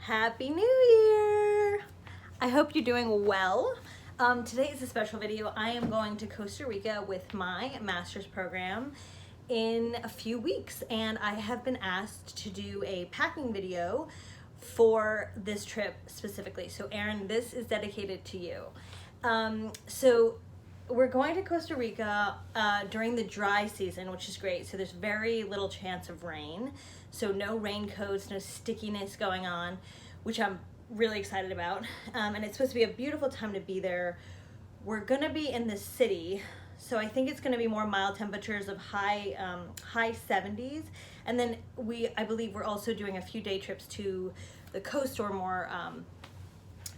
Happy New Year! I hope you're doing well. Today is a special video. I am going to Costa Rica with my master's program in a few weeks, and I have been asked to do a packing video for this trip specifically. So Erin, this is dedicated to you. So we're going to Costa Rica during the dry season, which is great. So there's very little chance of rain. So no raincoats, no stickiness going on, which I'm really excited about. And it's supposed to be a beautiful time to be there. We're gonna be in the city, so I think it's gonna be more mild temperatures of high 70s. And then I believe we're also doing a few day trips to the coast or more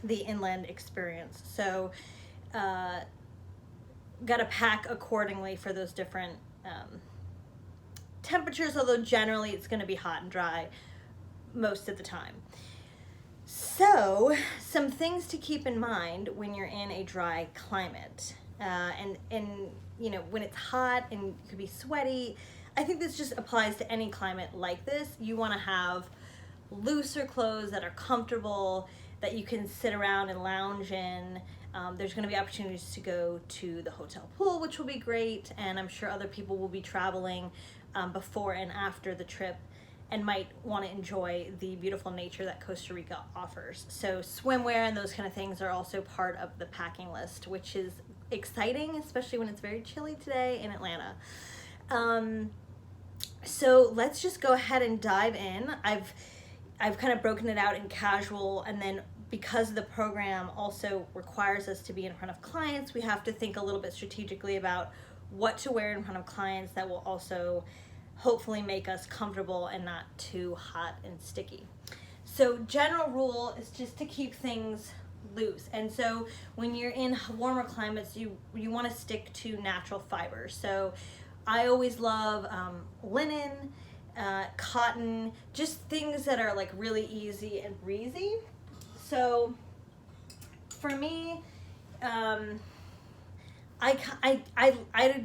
the inland experience. So gotta pack accordingly for those different temperatures, although generally it's going to be hot and dry most of the time. So some things to keep in mind when you're in a dry climate, and you know, when it's hot and you could be sweaty. I think this just applies to any climate like this. You want to have looser clothes that are comfortable, that you can sit around and lounge in. There's going to be opportunities to go to the hotel pool, which will be great, and I'm sure other people will be traveling before and after the trip and might want to enjoy the beautiful nature that Costa Rica offers. So swimwear and those kind of things are also part of the packing list, which is exciting, especially when it's very chilly today in Atlanta. So let's just go ahead and dive in. I've kind of broken it out in casual, and then because the program also requires us to be in front of clients, we have to think a little bit strategically about what to wear in front of clients that will also hopefully make us comfortable and not too hot and sticky. So general rule is just to keep things loose. And so when you're in warmer climates, you want to stick to natural fibers. So I always love linen, cotton, just things that are like really easy and breezy. So for me, I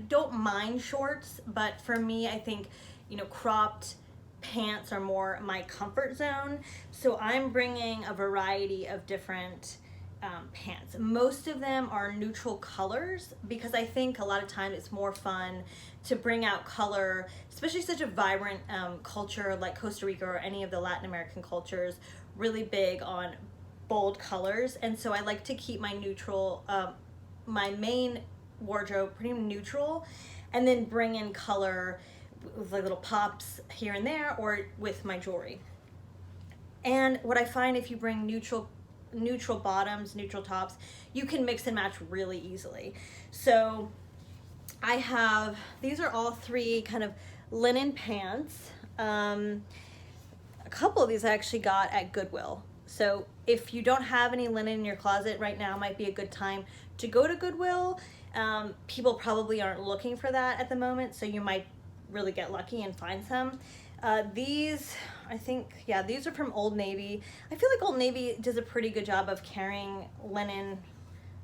don't mind shorts, but for me, I think, you know, cropped pants are more my comfort zone. So I'm bringing a variety of different pants. Most of them are neutral colors because I think a lot of times it's more fun to bring out color, especially such a vibrant culture like Costa Rica or any of the Latin American cultures, really big on bold colors. And so I like to keep my neutral, my main wardrobe pretty neutral, and then bring in color with like little pops here and there or with my jewelry. And what I find, if you bring neutral bottoms, neutral tops, you can mix and match really easily. So I have, these are all three kind of linen pants. A couple of these I actually got at Goodwill. So if you don't have any linen in your closet right now, might be a good time to go to Goodwill. People probably aren't looking for that at the moment, so you might really get lucky and find some. These, I think, yeah, these are from Old Navy. I feel like Old Navy does a pretty good job of carrying linen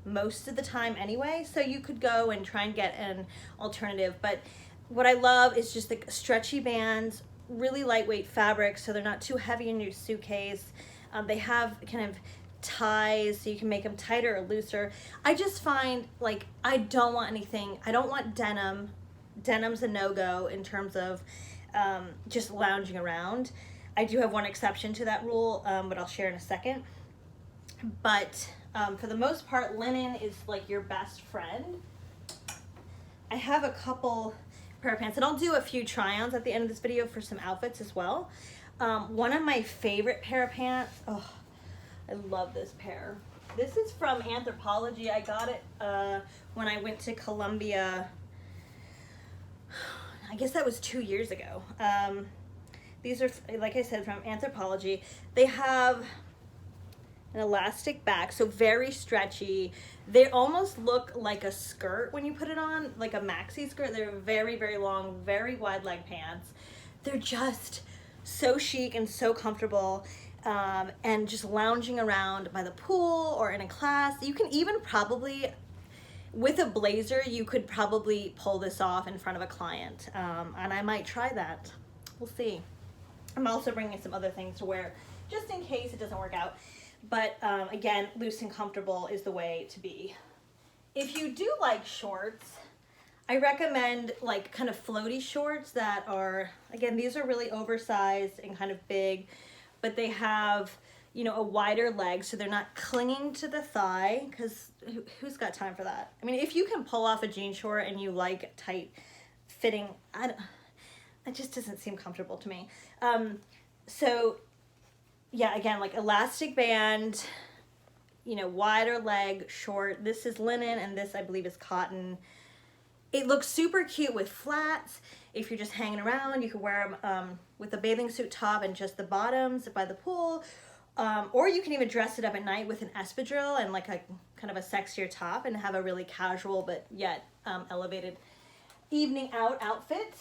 most of the time anyway, so you could go and try and get an alternative. But what I love is just the stretchy bands, really lightweight fabric, so they're not too heavy in your suitcase. They have kind of ties, so you can make them tighter or looser. I just find, like, I don't want anything, I don't want denim. Denim's a no-go in terms of just lounging around. I do have one exception to that rule, but I'll share in a second. But for the most part, linen is like your best friend. I have a couple pair of pants, and I'll do a few try-ons at the end of this video for some outfits as well. One of my favorite pair of pants, oh, I love this pair. This is from Anthropologie. I got it when I went to Colombia. I guess that was 2 years ago. These are, like I said, from Anthropologie. They have an elastic back, so very stretchy. They almost look like a skirt when you put it on, like a maxi skirt. They're very, very long, very wide leg pants. They're just so chic and so comfortable, and just lounging around by the pool or in a class. You can even probably, with a blazer, you could probably pull this off in front of a client, and I might try that. We'll see. I'm also bringing some other things to wear just in case it doesn't work out. But again, loose and comfortable is the way to be. If you do like shorts, I recommend like kind of floaty shorts that are, again, these are really oversized and kind of big, but they have, you know, a wider leg so they're not clinging to the thigh, because who's got time for that? I mean, if you can pull off a jean short and you like tight fitting, it just doesn't seem comfortable to me. So yeah, again, like elastic band, you know, wider leg, short. This is linen and this I believe is cotton. It looks super cute with flats. If you're just hanging around, you can wear them with a bathing suit top and just the bottoms by the pool. Or you can even dress it up at night with an espadrille and like a kind of a sexier top and have a really casual but yet elevated evening out outfit.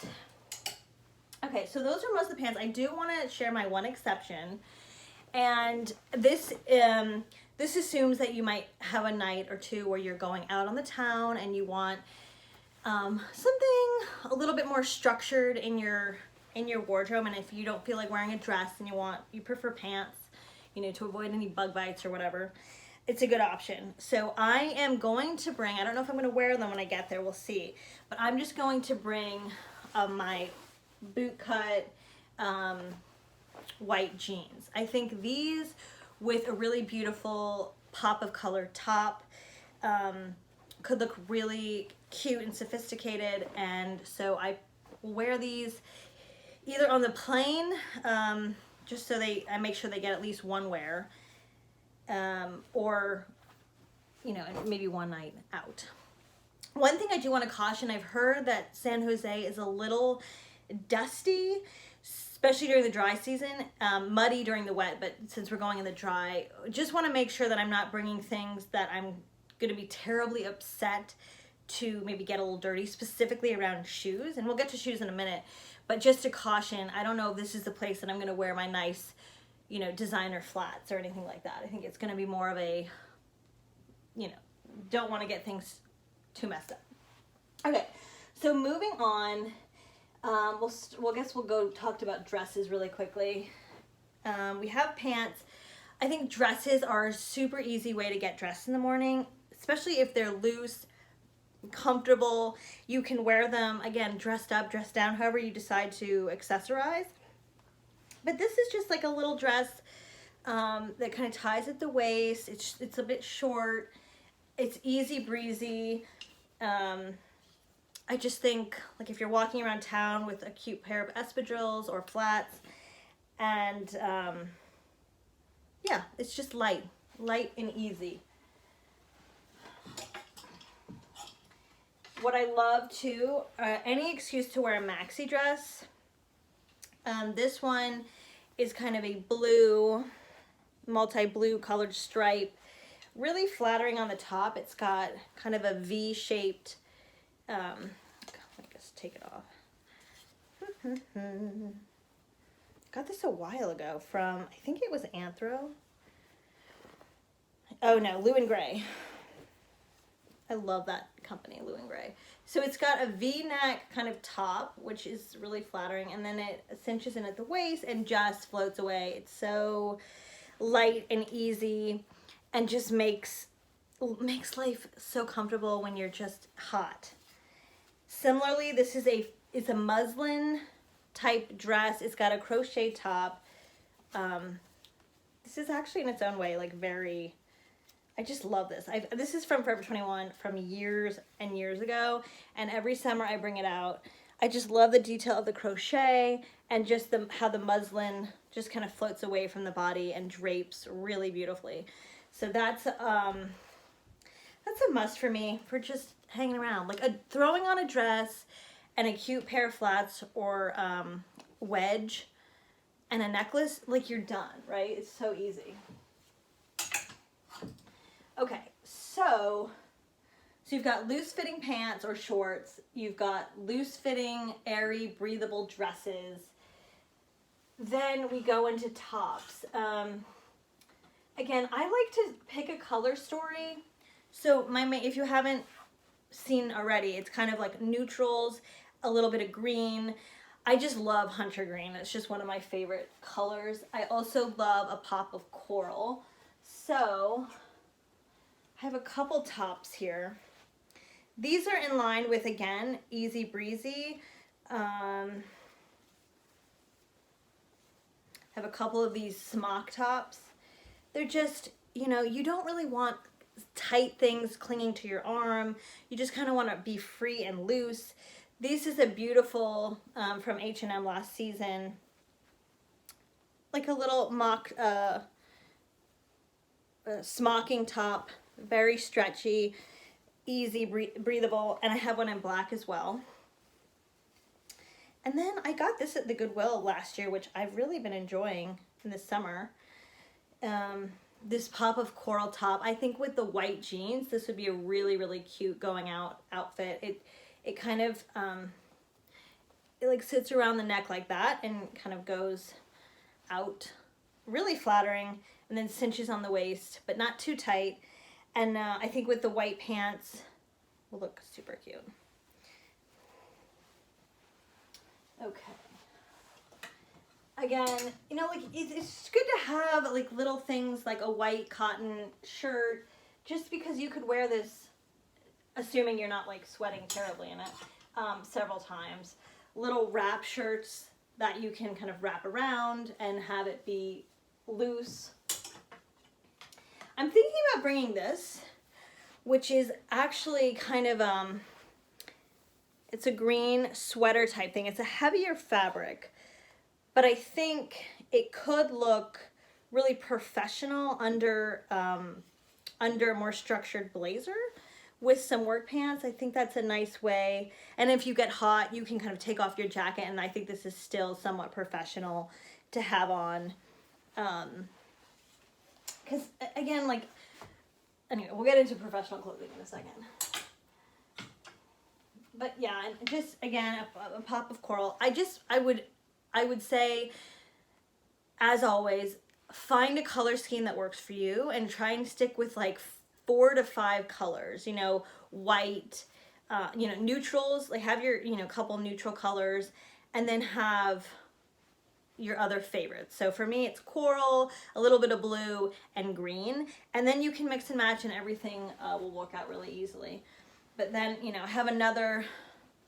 Okay, so those are most of the pants. I do want to share my one exception. And this assumes that you might have a night or two where you're going out on the town and you want something a little bit more structured in your wardrobe. And if you don't feel like wearing a dress and you prefer pants, you know, to avoid any bug bites or whatever, it's a good option. So I am going to bring, I don't know if I'm going to wear them when I get there, we'll see. But I'm just going to bring my boot cut white jeans. I think these with a really beautiful pop of color top could look really cute and sophisticated, and so I wear these either on the plane, just so I make sure they get at least one wear, or, you know, maybe one night out. One thing I do want to caution, I've heard that San Jose is a little dusty, especially during the dry season, muddy during the wet, but since we're going in the dry, just want to make sure that I'm not bringing things that I'm going to be terribly upset to maybe get a little dirty, specifically around shoes, and we'll get to shoes in a minute, but just to caution, I don't know if this is the place that I'm going to wear my nice, you know, designer flats or anything like that. I think it's going to be more of a, you know, don't want to get things too messed up. Okay, so moving on, we'll guess we'll go talk about dresses really quickly. We have pants. I think dresses are a super easy way to get dressed in the morning, especially if they're loose, comfortable. You can wear them, again, dressed up, dressed down, however you decide to accessorize. But this is just like a little dress that kind of ties at the waist. It's a bit short. It's easy breezy. I just think, like, if you're walking around town with a cute pair of espadrilles or flats, and yeah, it's just light and easy. What I love too, any excuse to wear a maxi dress. This one is kind of a blue, multi-blue colored stripe, really flattering on the top. It's got kind of a V-shaped, I guess take it off. Got this a while ago from, I think it was Anthro. Oh no, Lou and Grey. I love that company, Lou and Grey. So it's got a V-neck kind of top, which is really flattering, and then it cinches in at the waist and just floats away. It's so light and easy, and just makes life so comfortable when you're just hot. Similarly, this is it's a muslin type dress. It's got a crochet top. This is actually in its own way like very, I just love this. This is from Forever 21 from years and years ago, and every summer I bring it out. I just love the detail of the crochet and just how the muslin just kind of floats away from the body and drapes really beautifully. So that's a must for me for just hanging around. Like throwing on a dress and a cute pair of flats or wedge and a necklace, like you're done, right? It's so easy. Okay, so you've got loose-fitting pants or shorts. You've got loose-fitting, airy, breathable dresses. Then we go into tops. Again, I like to pick a color story. So if you haven't seen already, it's kind of like neutrals, a little bit of green. I just love hunter green. It's just one of my favorite colors. I also love a pop of coral. So I have a couple tops here. These are in line with, again, Easy Breezy. I have a couple of these smock tops. They're just, you know, you don't really want tight things clinging to your arm. You just kind of want to be free and loose. This is a beautiful, from H&M last season, like a little mock smocking top, very stretchy, easy, breathable, and I have one in black as well. And then I got this at the Goodwill last year, which I've really been enjoying in the summer. This pop of coral top. I think with the white jeans, this would be a really, really cute going out outfit. It kind of, it like sits around the neck like that and kind of goes out, really flattering, and then cinches on the waist, but not too tight. And I think with the white pants, will look super cute. Okay. Again, you know, like it's good to have like little things like a white cotton shirt, just because you could wear this, assuming you're not like sweating terribly in it, several times. Little wrap shirts that you can kind of wrap around and have it be loose. I'm thinking about bringing this, which is actually kind of, it's a green sweater type thing. It's a heavier fabric, but I think it could look really professional under a more structured blazer with some work pants. I think that's a nice way. And if you get hot, you can kind of take off your jacket, and I think this is still somewhat professional to have on. Because again, like, anyway, we'll get into professional clothing in a second. But yeah, and just again, a pop of coral. I would say, as always, find a color scheme that works for you and try and stick with like 4 to 5 colors, you know, white, you know, neutrals, like have your, you know, couple neutral colors, and then have your other favorites. So for me, it's coral, a little bit of blue, and green, and then you can mix and match and everything will work out really easily. But then, you know, have another,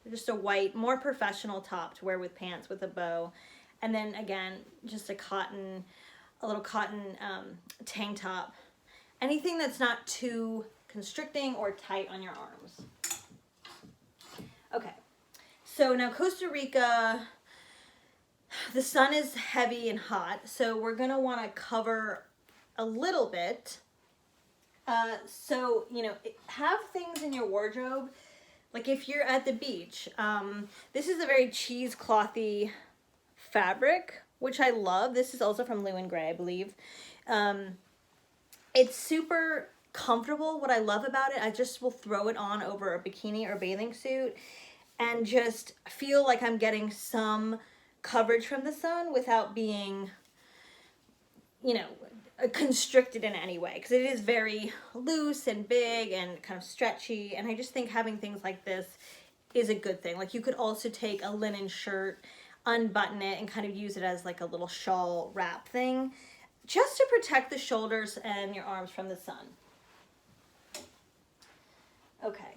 just a white, more professional top to wear with pants with a bow, and then again, just a little cotton tank top. Anything that's not too constricting or tight on your arms. Okay, so now Costa Rica, the sun is heavy and hot, so we're gonna wanna cover a little bit. So, you know, have things in your wardrobe, like if you're at the beach. This is a very cheeseclothy fabric, which I love. This is also from Lou & Grey, I believe. It's super comfortable. What I love about it, I just will throw it on over a bikini or bathing suit and just feel like I'm getting some coverage from the sun without being, you know, constricted in any way, because it is very loose and big and kind of stretchy, and I just think having things like this is a good thing. Like you could also take a linen shirt, unbutton it, and kind of use it as like a little shawl wrap thing, just to protect the shoulders and your arms from the sun. Okay,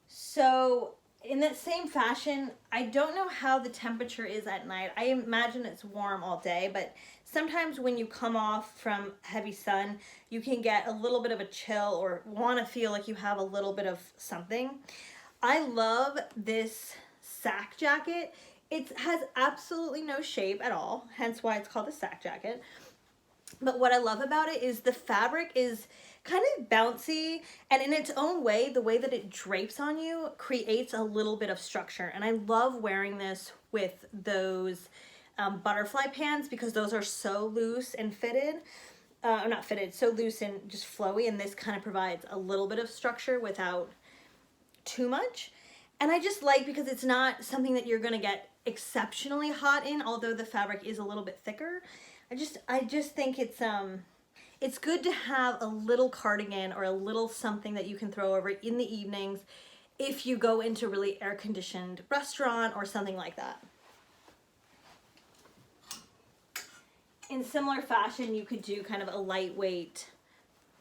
so in that same fashion, I don't know how the temperature is at night. I imagine it's warm all day, but sometimes when you come off from heavy sun, you can get a little bit of a chill or want to feel like you have a little bit of something. I love this sack jacket. It has absolutely no shape at all, hence why it's called a sack jacket. But what I love about it is the fabric is kind of bouncy, and in its own way, the way that it drapes on you creates a little bit of structure. And I love wearing this with those butterfly pants, because those are so loose and fitted, or not fitted, so loose and just flowy, and this kind of provides a little bit of structure without too much. And I just like, because it's not something that you're gonna get exceptionally hot in, although the fabric is a little bit thicker. I just think it's good to have a little cardigan or a little something that you can throw over in the evenings if you go into a really air-conditioned restaurant or something like that. in similar fashion, you could do kind of a lightweight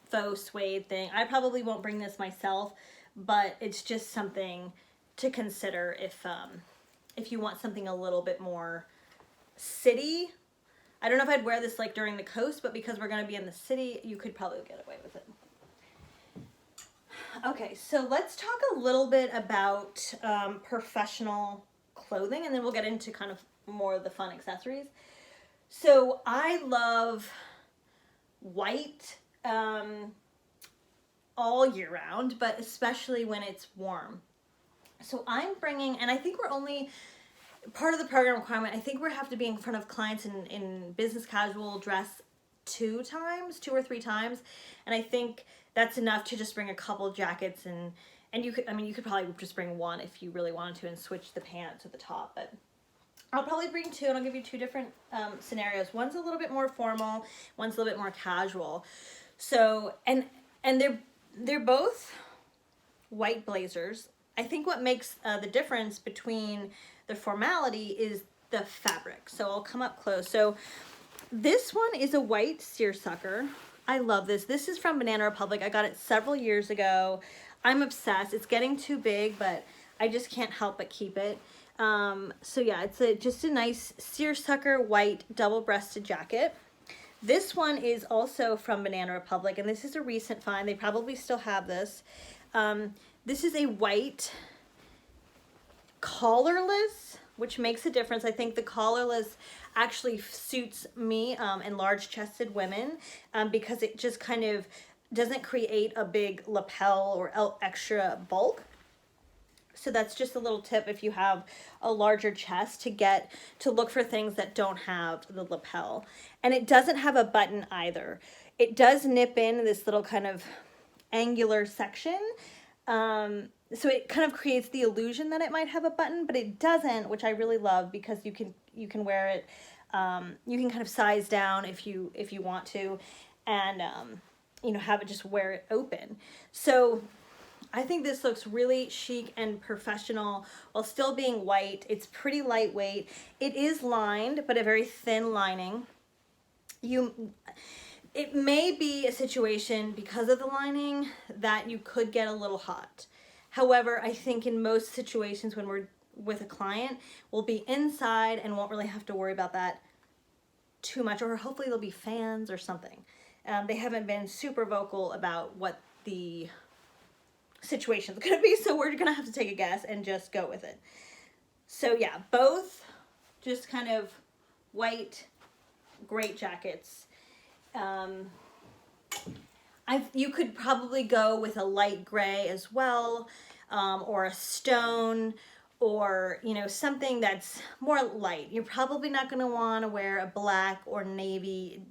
faux suede thing. I probably won't bring this myself, but it's just something to consider if you want something a little bit more city. I don't know if I'd wear this like during the coast, but because we're going to be in the city, you could probably get away with it. Okay, so let's talk a little bit about professional clothing, and then we'll get into kind of more of the fun accessories. So I love white all year round, but especially when it's warm. So I'm bringing, and I think we're only, part of the program requirement, I think we have to be in front of clients in business casual dress 2 or 3 times. And I think that's enough to just bring a couple jackets and you could, I mean, you could probably just bring one if you really wanted to and switch the pants or the top, but I'll probably bring 2 and I'll give you 2 different scenarios. One's a little bit more formal, one's a little bit more casual. So, and they're both white blazers. I think what makes the difference between the formality is the fabric. So I'll come up close. So this one is a white seersucker. I love this. This is from Banana Republic. I got it several years ago. I'm obsessed. It's getting too big, but I just can't help but keep it. So yeah, it's just a nice seersucker white double-breasted jacket. This one is also from Banana Republic, and this is a recent find. They probably still have this. This is a white collarless, which makes a difference. I think the collarless actually suits me and large-chested women because it just kind of doesn't create a big lapel or extra bulk. So that's just a little tip if you have a larger chest to look for things that don't have the lapel. And it doesn't have a button either. It does nip in this little kind of angular section. So it kind of creates the illusion that it might have a button, but it doesn't, which I really love because you can wear it. You can kind of size down if you want to, and you know, have it just wear it open. So I think this looks really chic and professional while still being white. It's pretty lightweight. It is lined, but a very thin lining. It may be a situation because of the lining that you could get a little hot. However, I think in most situations when we're with a client, we'll be inside and won't really have to worry about that too much, or hopefully there'll be fans or something. They haven't been super vocal about what the situation's gonna be, so we're gonna have to take a guess and just go with it. So yeah, both just kind of white, great jackets. You could probably go with a light gray as well, or a stone, or you know, something that's more light. You're probably not going to want to wear a black or navy,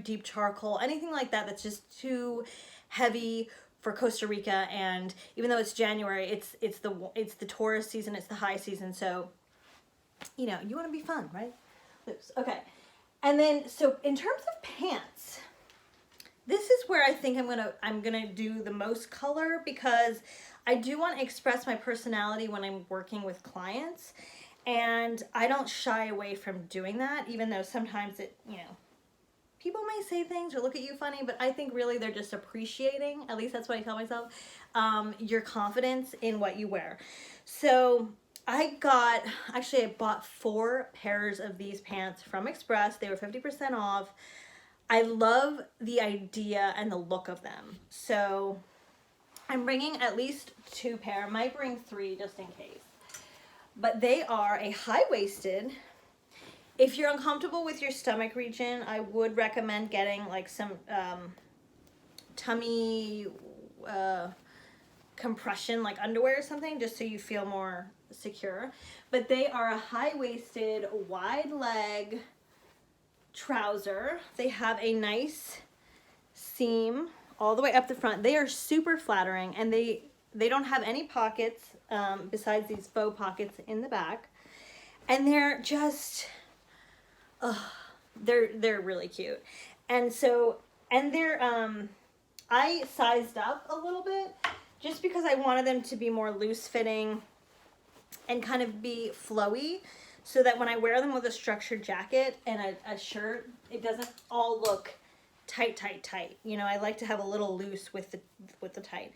deep charcoal, anything like that that's just too heavy for Costa Rica. And even though it's January, it's the tourist season, it's the high season, so you know, you want to be fun, right? Loose. Okay. And then, so in terms of pants, this is where I think I'm gonna do the most color, because I do want to express my personality when I'm working with clients, and I don't shy away from doing that, even though sometimes people may say things or look at you funny, but I think really they're just appreciating, at least that's what I tell myself, your confidence in what you wear. So I bought 4 pairs of these pants from Express. They were 50% off. I love the idea and the look of them. So I'm bringing at least 2 pair. I might bring 3 just in case. But they are a high-waisted. If you're uncomfortable with your stomach region, I would recommend getting like some tummy compression, like underwear or something, just so you feel more secure. But they are a high-waisted, wide leg trouser. They have a nice seam all the way up the front. They are super flattering, and they don't have any pockets besides these faux pockets in the back, and they're just they're really cute. And so, and they're I sized up a little bit just because I wanted them to be more loose fitting and kind of be flowy. so that when I wear them with a structured jacket and a shirt, it doesn't all look tight, tight, tight. You know, I like to have a little loose with the tight.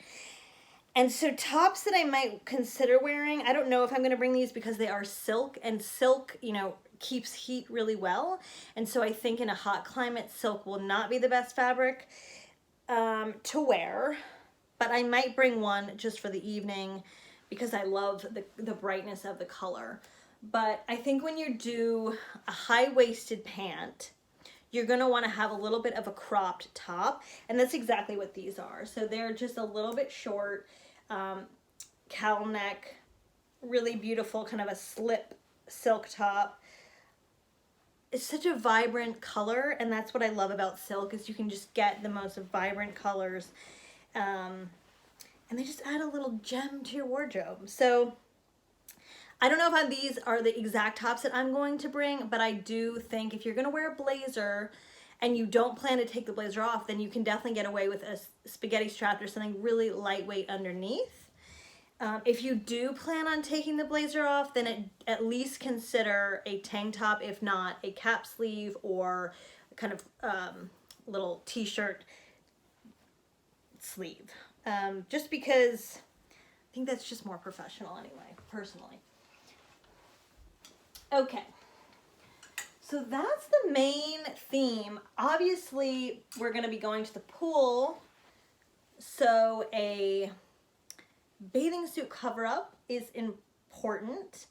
And so tops that I might consider wearing, I don't know if I'm going to bring these because they are silk, and silk, you know, keeps heat really well. And so I think in a hot climate, silk will not be the best fabric to wear. But I might bring one just for the evening because I love the brightness of the color. But I think when you do a high-waisted pant, you're going to want to have a little bit of a cropped top. And that's exactly what these are. So they're just a little bit short, cowl neck, really beautiful, kind of a slip silk top. It's such a vibrant color, and that's what I love about silk, is you can just get the most vibrant colors. And they just add a little gem to your wardrobe. So I don't know if these are the exact tops that I'm going to bring, but I do think if you're going to wear a blazer and you don't plan to take the blazer off, then you can definitely get away with a spaghetti strap or something really lightweight underneath. If you do plan on taking the blazer off, then at least consider a tank top, if not a cap sleeve or kind of little t-shirt sleeve. Just because I think that's just more professional anyway, personally. Okay, so that's the main theme. Obviously, we're going to be going to the pool, so a bathing suit cover-up is important.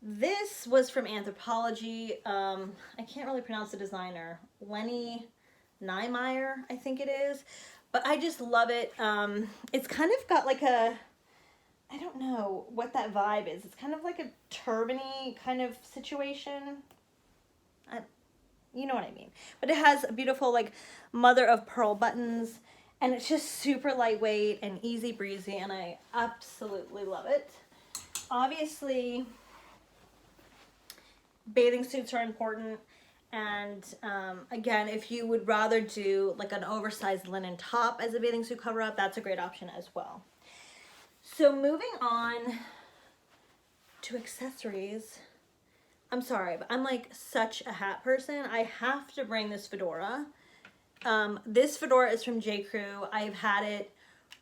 This was from Anthropologie. I can't really pronounce the designer. Lenny Niemeyer, I think it is. But I just love it. It's kind of got like a, I don't know what that vibe is. It's kind of like a turban-y kind of situation. You know what I mean. But it has a beautiful like mother of pearl buttons. And it's just super lightweight and easy breezy. And I absolutely love it. Obviously, bathing suits are important. And again, if you would rather do like an oversized linen top as a bathing suit cover up, that's a great option as well. So moving on to accessories. I'm sorry, but I'm like such a hat person. I have to bring this fedora. This fedora is from J. Crew. I've had it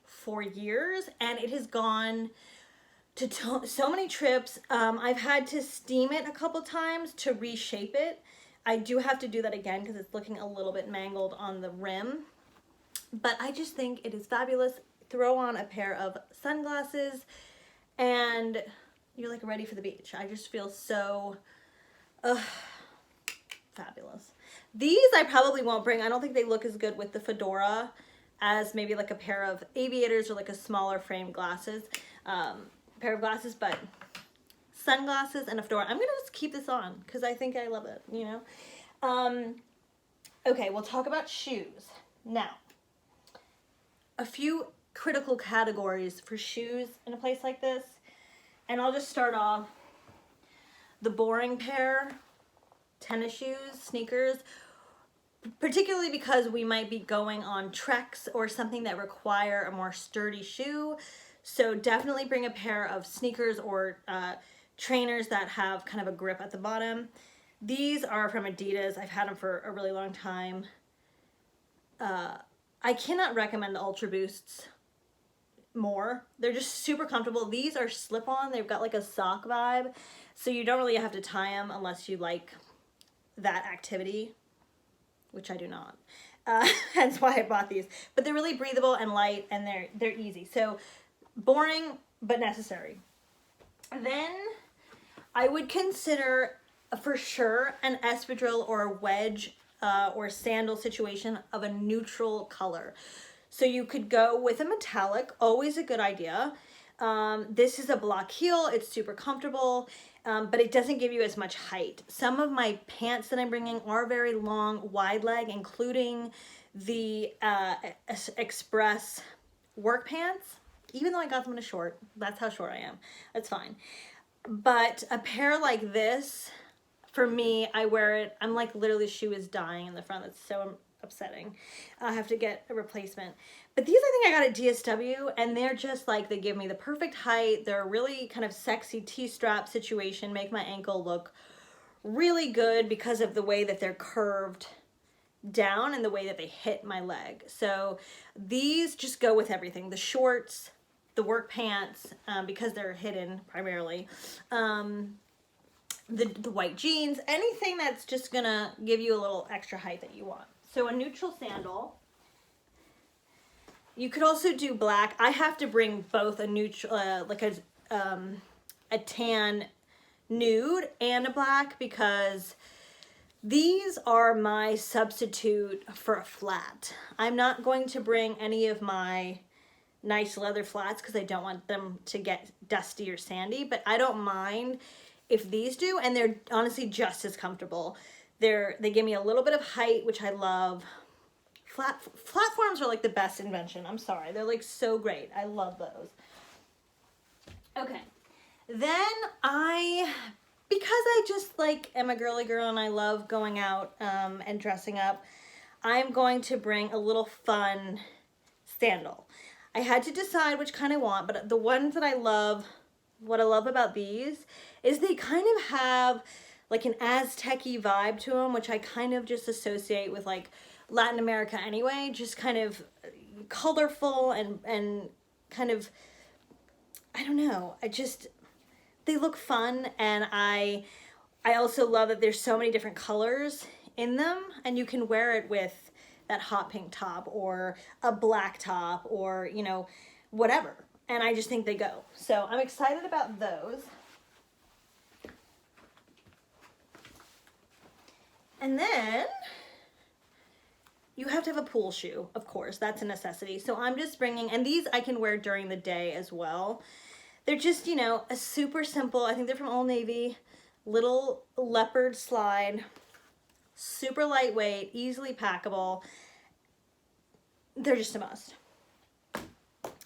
for years and it has gone to so many trips. I've had to steam it a couple times to reshape it. I do have to do that again because it's looking a little bit mangled on the rim. But I just think it is fabulous. Throw on a pair of sunglasses and you're like ready for the beach. I just feel so fabulous. These I probably won't bring. I don't think they look as good with the fedora as maybe like a pair of aviators or like a smaller frame glasses, pair of glasses, but sunglasses and a fedora. I'm gonna just keep this on because I think I love it, you know. Okay, we'll talk about shoes. Now, a few critical categories for shoes in a place like this. And I'll just start off the boring pair, tennis shoes, sneakers, particularly because we might be going on treks or something that require a more sturdy shoe. So definitely bring a pair of sneakers or trainers that have kind of a grip at the bottom. These are from Adidas. I've had them for a really long time. I cannot recommend the Ultra Boosts more. They're just super comfortable. These are slip-on. They've got like a sock vibe, so you don't really have to tie them unless you like that activity, which I do not. Hence why I bought these. But they're really breathable and light, and they're easy. So boring but necessary. Then I would consider for sure an espadrille or a wedge or sandal situation of a neutral color. So you could go with a metallic, always a good idea. This is a block heel, it's super comfortable, but it doesn't give you as much height. Some of my pants that I'm bringing are very long, wide leg, including the Express work pants. Even though I got them in a short, that's how short I am. That's fine. But a pair like this, for me, I wear it, I'm like literally the shoe is dying in the front. That's so upsetting. I have to get a replacement. But these I think I got at DSW, and they're just like, they give me the perfect height. They're a really kind of sexy T-strap situation, make my ankle look really good because of the way that they're curved down and the way that they hit my leg. So these just go with everything. The shorts, the work pants, because they're hidden primarily, the white jeans, anything that's just gonna give you a little extra height that you want. So a neutral sandal. You could also do black. I have to bring both a neutral, like a tan nude and a black, because these are my substitute for a flat. I'm not going to bring any of my nice leather flats because I don't want them to get dusty or sandy, but I don't mind if these do, and they're honestly just as comfortable. They give me a little bit of height, which I love. Flat forms are like the best invention. I'm sorry. They're like so great. I love those. Okay. Then because I just like am a girly girl and I love going out and dressing up, I'm going to bring a little fun sandal. I had to decide which kind I want, but the ones that I love, what I love about these is they kind of have like an Aztec-y vibe to them, which I kind of just associate with like Latin America anyway, just kind of colorful and kind of, I don't know, they look fun, and I also love that there's so many different colors in them, and you can wear it with that hot pink top or a black top or, you know, whatever. And I just think they go. So I'm excited about those. And then you have to have a pool shoe, of course. That's a necessity. So I'm just bringing, and these I can wear during the day as well. They're just, you know, a super simple, I think they're from Old Navy, little leopard slide, super lightweight, easily packable. They're just a must.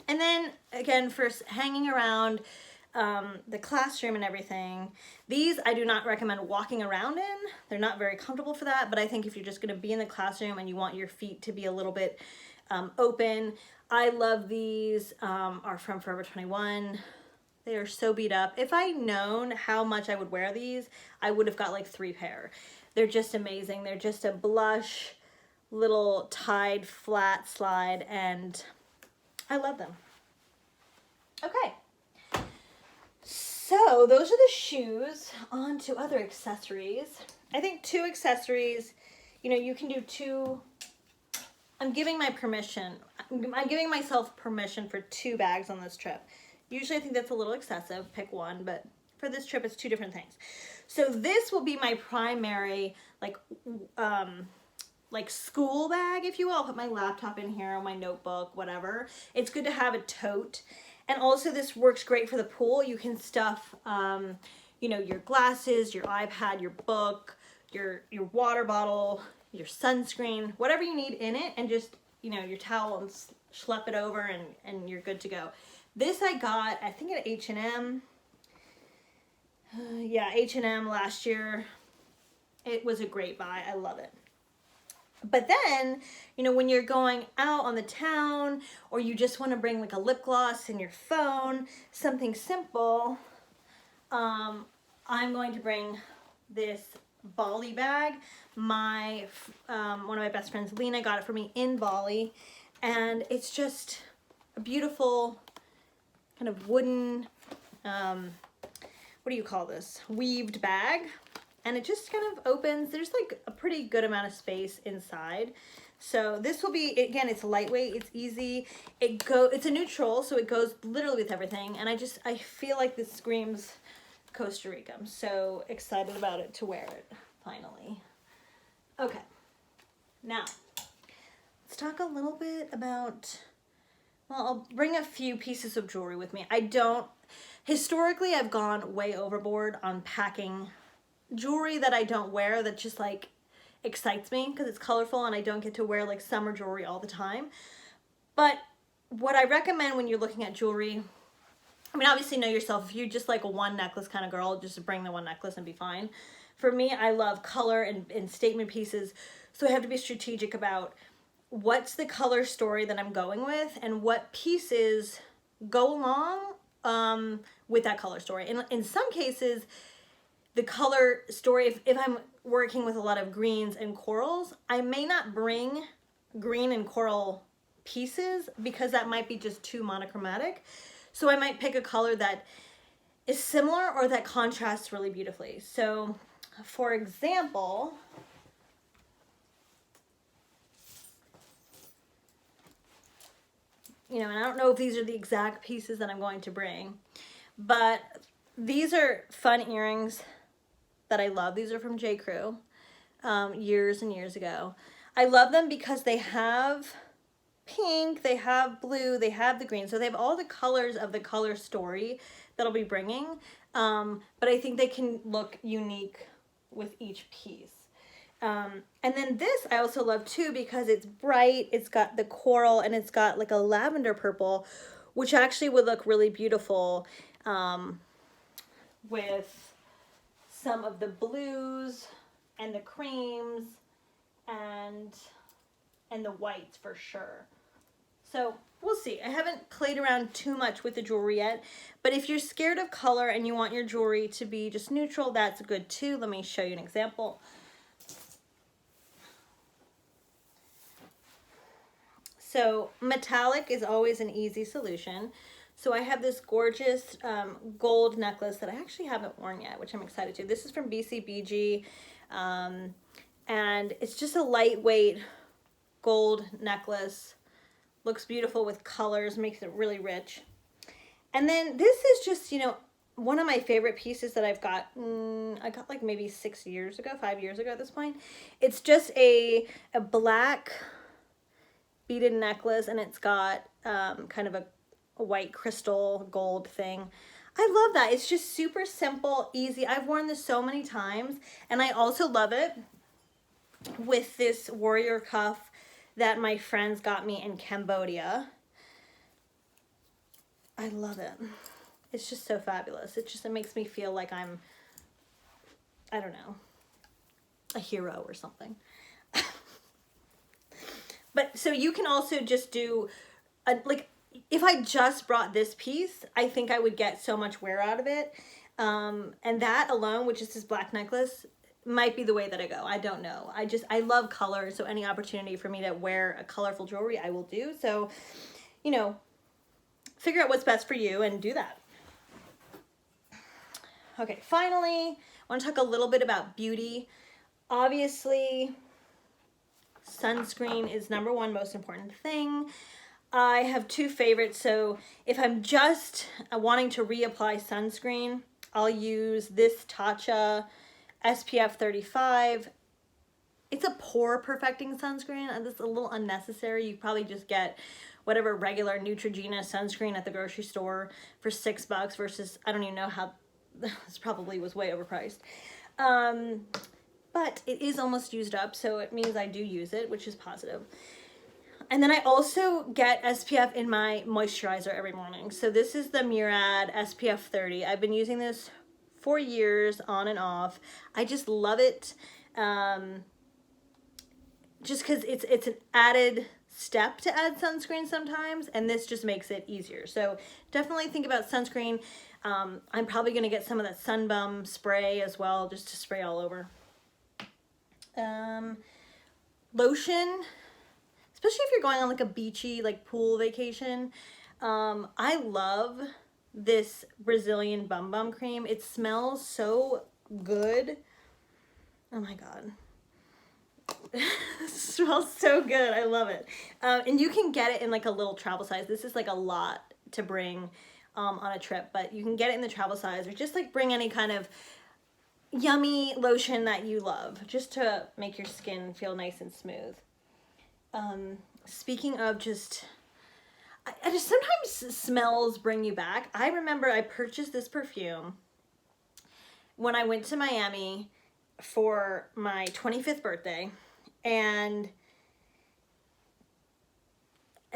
And then again, for hanging around the classroom and everything, these I do not recommend walking around in. They're not very comfortable for that, but I think if you're just going to be in the classroom and you want your feet to be a little bit open, I love these, are from Forever 21. They are so beat up. If I'd known how much I would wear these, I would have got like 3 pair. They're just amazing. They're just a blush little tied flat slide, and I love them. Okay. So those are the shoes. On to other accessories. I think 2 accessories, you know, you can do 2. I'm giving myself permission for 2 bags on this trip. Usually I think that's a little excessive, pick one, but for this trip it's 2 different things. So this will be my primary like school bag, if you will. I'll put my laptop in here, my notebook, whatever. It's good to have a tote. And also this works great for the pool. You can stuff, you know, your glasses, your iPad, your book, your water bottle, your sunscreen, whatever you need in it, and just, you know, your towel, and schlep it over, and you're good to go. This I got, I think at H&M. Yeah, H&M last year. It was a great buy. I love it. But then, you know, when you're going out on the town, or you just want to bring like a lip gloss and your phone, something simple, I'm going to bring this Bali bag. One of my best friends, Lena, got it for me in Bali, and it's just a beautiful kind of wooden, what do you call this? Weaved bag. And it just kind of opens. There's like a pretty good amount of space inside. So this will be, again, it's lightweight, it's easy. It's a neutral, so it goes literally with everything. And I feel like this screams Costa Rica. I'm so excited about it to wear it, finally. Okay, now let's talk a little bit about, well, I'll bring a few pieces of jewelry with me. Historically, I've gone way overboard on packing jewelry that I don't wear, that just like excites me because it's colorful and I don't get to wear like summer jewelry all the time. But what I recommend when you're looking at jewelry, I mean, obviously know yourself. If you're just like a one necklace kind of girl, just bring the one necklace and be fine. for me, I love color and statement pieces. So I have to be strategic about what's the color story that I'm going with and what pieces go along with that color story. In some cases, the color story, if I'm working with a lot of greens and corals, I may not bring green and coral pieces because that might be just too monochromatic. So I might pick a color that is similar or that contrasts really beautifully. So for example, you know, and I don't know if these are the exact pieces that I'm going to bring, but these are fun earrings that I love. These are from J. Crew, years and years ago. I love them because they have pink, they have blue, they have the green. So they have all the colors of the color story that I'll be bringing. But I think they can look unique with each piece. And then this I also love too because it's bright, it's got the coral, and it's got like a lavender purple, which actually would look really beautiful with some of the blues and the creams and the whites for sure. So we'll see. I haven't played around too much with the jewelry yet, but if you're scared of color and you want your jewelry to be just neutral, that's good too. Let me show you an example. So metallic is always an easy solution. So I have this gorgeous gold necklace that I actually haven't worn yet, which I'm excited to. This is from BCBG, and it's just a lightweight gold necklace. Looks beautiful with colors, makes it really rich. And then this is just, you know, one of my favorite pieces that I've got, I got like maybe 5 years ago at this point. It's just a black beaded necklace, and it's got kind of a white crystal gold thing. I love that. It's just super simple, easy. I've worn this so many times, and I also love it with this warrior cuff that my friends got me in Cambodia. I love it. It's just so fabulous. It makes me feel like I'm, I don't know, a hero or something. But so you can also just do, like, if I just brought this piece, I think I would get so much wear out of it. And that alone, which is this black necklace, might be the way that I go. I don't know. I love color, so any opportunity for me to wear a colorful jewelry, I will do. So, you know, figure out what's best for you and do that. Okay, finally, I want to talk a little bit about beauty. Obviously, sunscreen is number one most important thing. I have two favorites. So if I'm just wanting to reapply sunscreen, I'll use this Tatcha SPF 35. It's a pore perfecting sunscreen, and it's a little unnecessary. You probably just get whatever regular Neutrogena sunscreen at the grocery store for $6 versus, I don't even know how, this probably was way overpriced. But it is almost used up, so it means I do use it, which is positive. And then I also get SPF in my moisturizer every morning. So this is the Murad SPF 30. I've been using this for years, on and off. I just love it, just because it's an added step to add sunscreen sometimes, and this just makes it easier. So definitely think about sunscreen. I'm probably going to get some of that Sun Bum spray as well, just to spray all over. Lotion, especially if you're going on like a beachy, like pool vacation. I love this Brazilian Bum Bum cream. It smells so good. Oh my God. It smells so good. I love it. And you can get it in like a little travel size. This is like a lot to bring on a trip, but you can get it in the travel size, or just like bring any kind of yummy lotion that you love, just to make your skin feel nice and smooth. Speaking of just sometimes smells bring you back. I remember I purchased this perfume when I went to Miami for my 25th birthday, and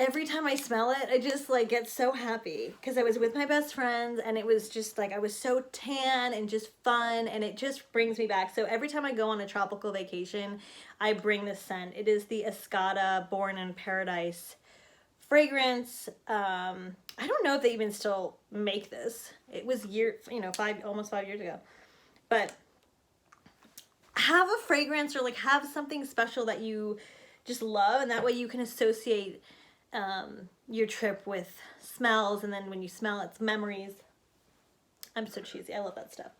every time I smell it, I just like get so happy because I was with my best friends and it was just like I was so tan and just fun, and it just brings me back. So every time I go on a tropical vacation, I bring this scent. It is the Escada Born in Paradise fragrance. I don't know if they even still make this. It was almost 5 years ago. But have a fragrance or like have something special that you just love, and that way you can associate your trip with smells, and then when you smell it's memories. I'm so cheesy. I love that stuff.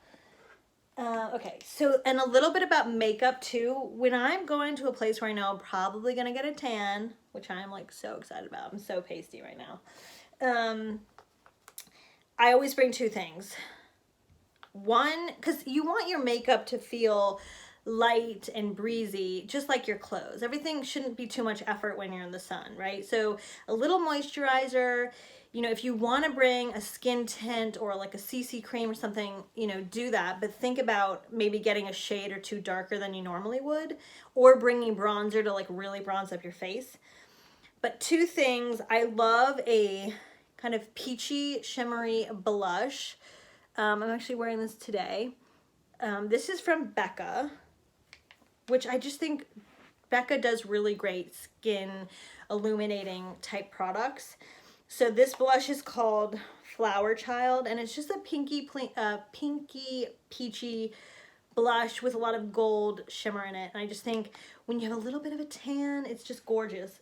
Okay, so, and a little bit about makeup too. When I'm going to a place where I know I'm probably gonna get a tan, which I'm like so excited about, I'm so pasty right now. I always bring two things. One, because you want your makeup to feel light and breezy, just like your clothes. Everything shouldn't be too much effort when you're in the sun, right? So a little moisturizer, you know, if you want to bring a skin tint or like a CC cream or something, you know, do that. But think about maybe getting a shade or two darker than you normally would, or bringing bronzer to like really bronze up your face. But two things, I love a kind of peachy, shimmery blush. I'm actually wearing this today. This is from Becca, which I just think Becca does really great skin illuminating type products. So this blush is called Flower Child, and it's just a pinky peachy blush with a lot of gold shimmer in it. And I just think when you have a little bit of a tan, it's just gorgeous.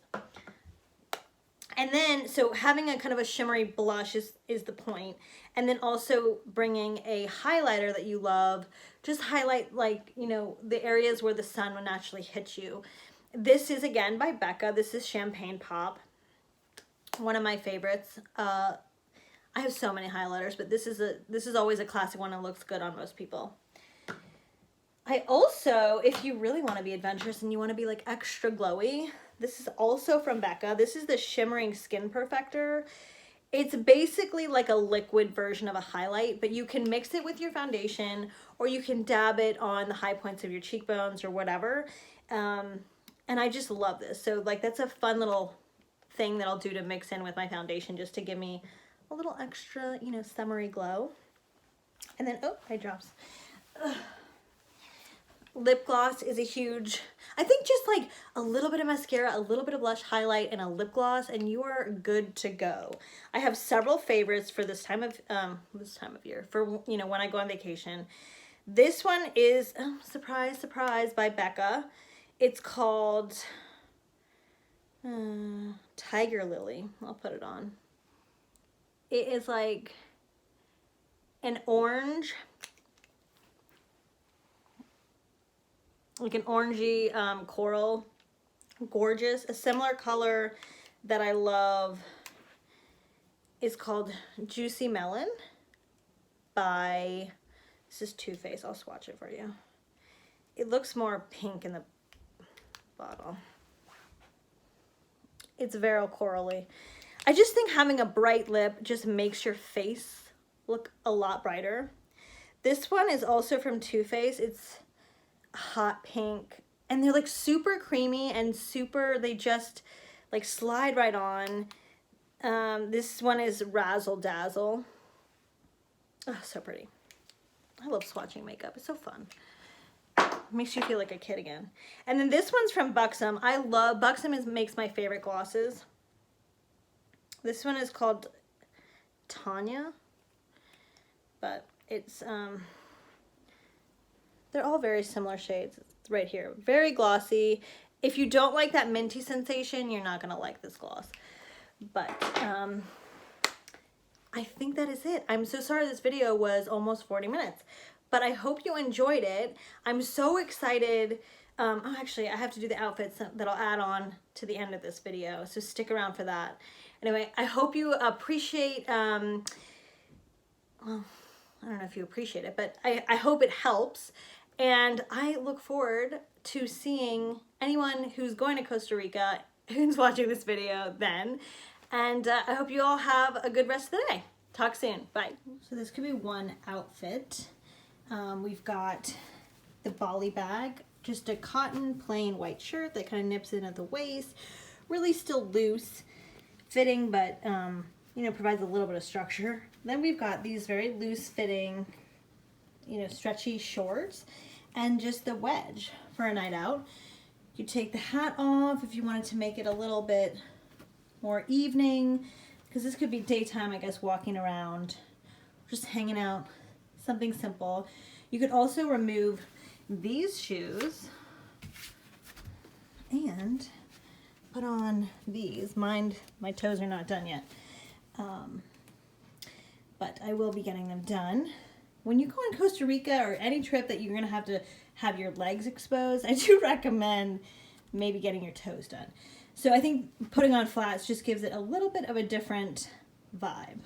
And then, so having a kind of a shimmery blush is the point. And then also bringing a highlighter that you love. Just highlight, like, you know, the areas where the sun would naturally hit you. This is, again, by Becca. This is Champagne Pop. One of my favorites. I have so many highlighters, but this is always a classic one that looks good on most people. I also, if you really want to be adventurous and you want to be like extra glowy, this is also from Becca. This is the Shimmering Skin Perfector. It's basically like a liquid version of a highlight, but you can mix it with your foundation, or you can dab it on the high points of your cheekbones or whatever. And I just love this. So like that's a fun little thing that I'll do to mix in with my foundation just to give me a little extra, you know, summery glow. And then, oh, eye drops. Ugh. Lip gloss is a huge, I think just like a little bit of mascara, a little bit of blush, highlight, and a lip gloss, and you are good to go. I have several favorites for this time of year, for, you know, when I go on vacation. This one is, oh, surprise, surprise, by Becca. It's called Tiger Lily. I'll put it on. It is like an orange, like an orangey coral, gorgeous. A similar color that I love is called Juicy Melon by, this is Too Faced. I'll swatch it for you. It looks more pink in the bottle. It's very corally. I just think having a bright lip just makes your face look a lot brighter. This one is also from Too Faced. It's hot pink, and they're like super creamy and super, they just like slide right on. This one is Razzle Dazzle. Oh, so pretty. I love swatching makeup. It's so fun. Makes you feel like a kid again. And then this one's from Buxom. I love Buxom, makes my favorite glosses. This one is called Tanya, but it's they're all very similar shades. It's right here. Very glossy. If you don't like that minty sensation, you're not going to like this gloss. But I think that is it. I'm so sorry this video was almost 40 minutes. But I hope you enjoyed it. I'm so excited. Oh, actually, I have to do the outfits that I'll add on to the end of this video. So stick around for that. Anyway, I hope you appreciate... well, I don't know if you appreciate it, but I hope it helps. And I look forward to seeing anyone who's going to Costa Rica, who's watching this video then. And I hope you all have a good rest of the day. Talk soon. Bye. So this could be one outfit. We've got the Bali bag, just a cotton plain white shirt that kind of nips in at the waist, really still loose. fitting, but you know, provides a little bit of structure. Then we've got these very loose fitting, you know, stretchy shorts and just the wedge for a night out. You take the hat off if you wanted to make it a little bit more evening, because this could be daytime, I guess, walking around, just hanging out, something simple. You could also remove these shoes and put on these. Mind, my toes are not done yet, but I will be getting them done. When you go in Costa Rica or any trip that you're gonna have to have your legs exposed, I do recommend maybe getting your toes done. So I think putting on flats just gives it a little bit of a different vibe.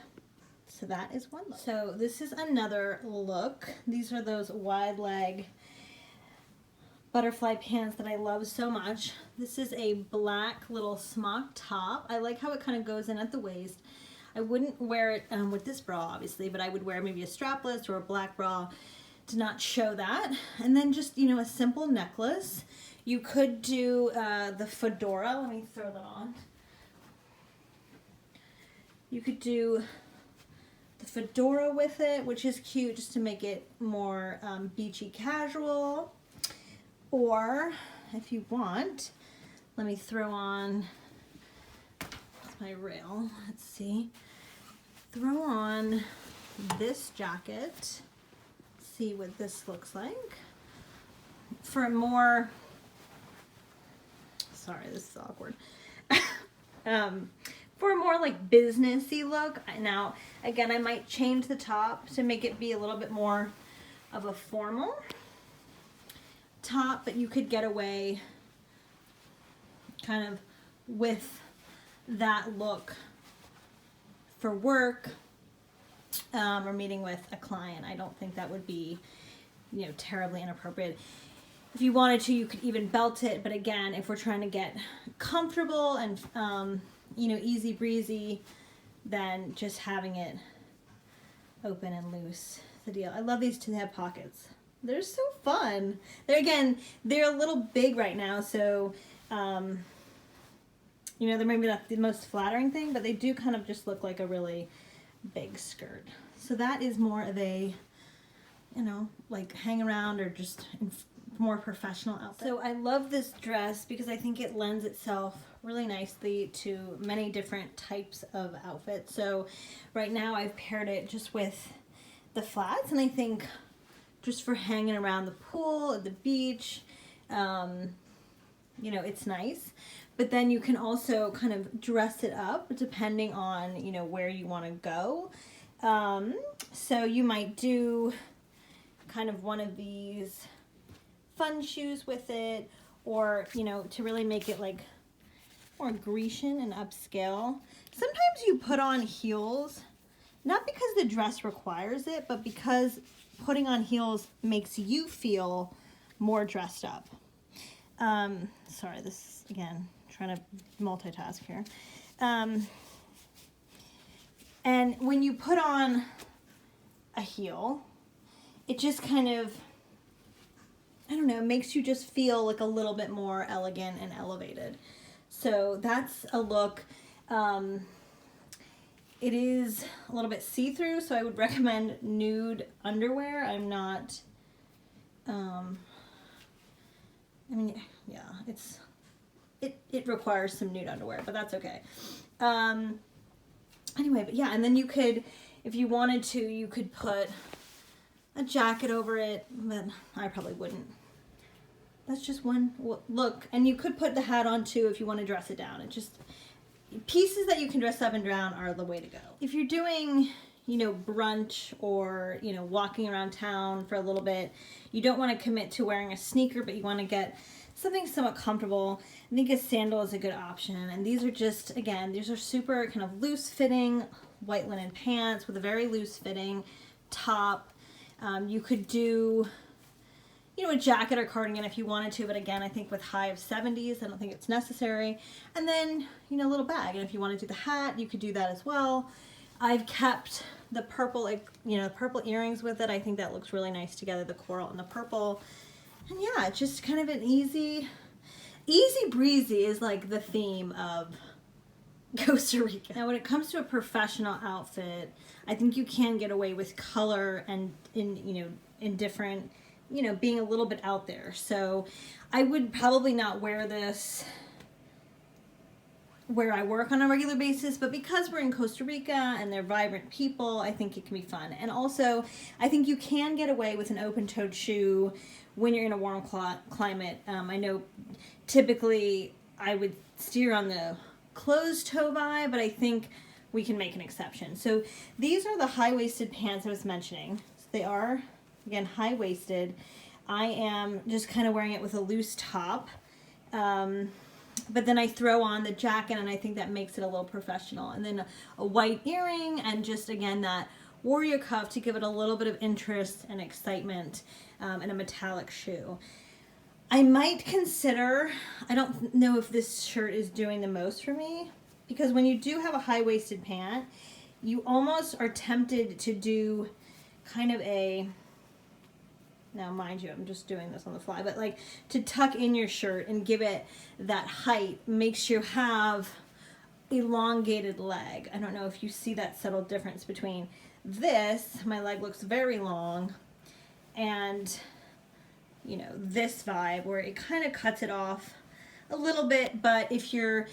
So that is one look. So this is another look. These are those wide leg butterfly pants that I love so much. This is a black little smock top. I like how it kind of goes in at the waist. I wouldn't wear it with this bra, obviously, but I would wear maybe a strapless or a black bra to not show that. And then just, you know, a simple necklace. You could do the fedora. Let me throw that on. You could do the fedora with it, which is cute just to make it more beachy casual. Or if you want, let me throw on my rail. Let's see. Throw on this jacket. See what this looks like. For a more, sorry, this is awkward. For a more like businessy look. Now, again, I might change the top to make it be a little bit more of a formal top, but you could get away kind of with that look for work or meeting with a client. I don't think that would be, you know, terribly inappropriate. If you wanted to, you could even belt it, but again, if we're trying to get comfortable and you know, easy breezy, then just having it open and loose is the deal. I love these to have pockets. They're so fun. They're a little big right now, so you know, they're maybe not the most flattering thing, but they do kind of just look like a really big skirt. So that is more of a, you know, like hang around or just more professional outfit. So I love this dress because I think it lends itself really nicely to many different types of outfits. So right now I've paired it just with the flats, and I think just for hanging around the pool, at the beach, you know, it's nice. But then you can also kind of dress it up depending on, you know, where you want to go. So you might do kind of one of these fun shoes with it, or, you know, to really make it like more Grecian and upscale. Sometimes you put on heels, not because the dress requires it, but because putting on heels makes you feel more dressed up. Sorry, this again, trying to multitask here. And when you put on a heel, it just kind of, I don't know, makes you just feel like a little bit more elegant and elevated. So that's a look. It is a little bit see-through, so I would recommend nude underwear. I'm not, I mean, yeah, it requires some nude underwear, but that's okay. Anyway, but yeah, and then you could, if you wanted to, you could put a jacket over it, but I probably wouldn't. That's just one look. And you could put the hat on too if you want to dress it down. It just, pieces that you can dress up and down are the way to go. If you're doing, you know, brunch or, you know, walking around town for a little bit, you don't want to commit to wearing a sneaker, but you want to get something somewhat comfortable. I think a sandal is a good option. And these are just, again, these are super kind of loose fitting white linen pants with a very loose fitting top. You could do, you know, a jacket or cardigan if you wanted to, but again, I think with high of 70s, I don't think it's necessary. And then, you know, a little bag. And if you want to do the hat, you could do that as well. I've kept the purple, you know, purple earrings with it. I think that looks really nice together, the coral and the purple. And yeah, it's just kind of an easy breezy is like the theme of Costa Rica. Now, when it comes to a professional outfit, I think you can get away with color and in different, being a little bit out there. So I would probably not wear this where I work on a regular basis, but because we're in Costa Rica and they're vibrant people, I think it can be fun. And also, I think you can get away with an open-toed shoe when you're in a warm climate. I know typically I would steer on the closed toe vibe, but I think we can make an exception. So these are the high-waisted pants I was mentioning. So they are, again, high-waisted. I am just kind of wearing it with a loose top. But then I throw on the jacket, and I think that makes it a little professional. And then a white earring, and just, again, that warrior cuff to give it a little bit of interest and excitement, and a metallic shoe. I might consider, I don't know if this shirt is doing the most for me, because when you do have a high-waisted pant, you almost are tempted to do kind of a, now mind you, I'm just doing this on the fly, but like to tuck in your shirt and give it that height makes you have elongated leg. I don't know if you see that subtle difference between this, my leg looks very long, and this vibe where it kind of cuts it off a little bit, but if you're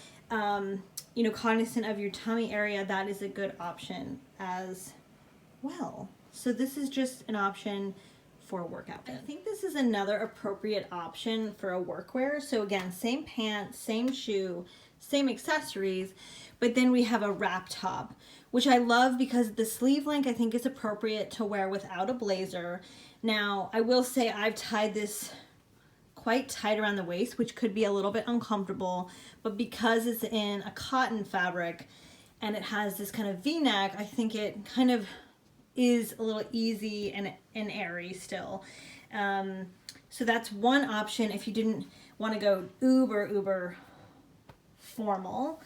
cognizant of your tummy area, that is a good option as well. So this is just an option for a workout. I think this is another appropriate option for a workwear. So again, same pants, same shoe, same accessories, but then we have a wrap top, which I love because the sleeve length I think is appropriate to wear without a blazer. Now, I will say I've tied this quite tight around the waist, which could be a little bit uncomfortable, but because it's in a cotton fabric and it has this kind of V-neck, I think it kind of is a little easy and airy still. So that's one option if you didn't want to go uber formal.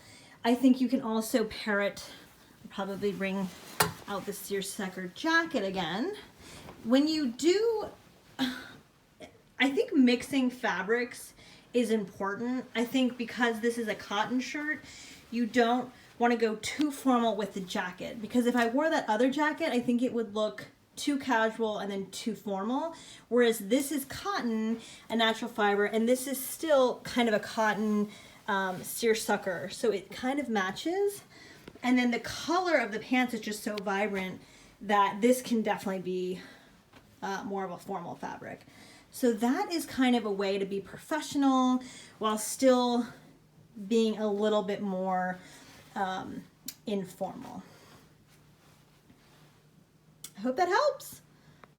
I think you can also pair it, I'll probably bring out the seersucker jacket again. When you do, I think mixing fabrics is important. I think because this is a cotton shirt, you don't want to go too formal with the jacket, because if I wore that other jacket, I think it would look too casual and then too formal, whereas this is cotton, a natural fiber, and this is still kind of a cotton seersucker, so it kind of matches. And then the color of the pants is just so vibrant that this can definitely be more of a formal fabric. So that is kind of a way to be professional while still being a little bit more informal. I hope that helps.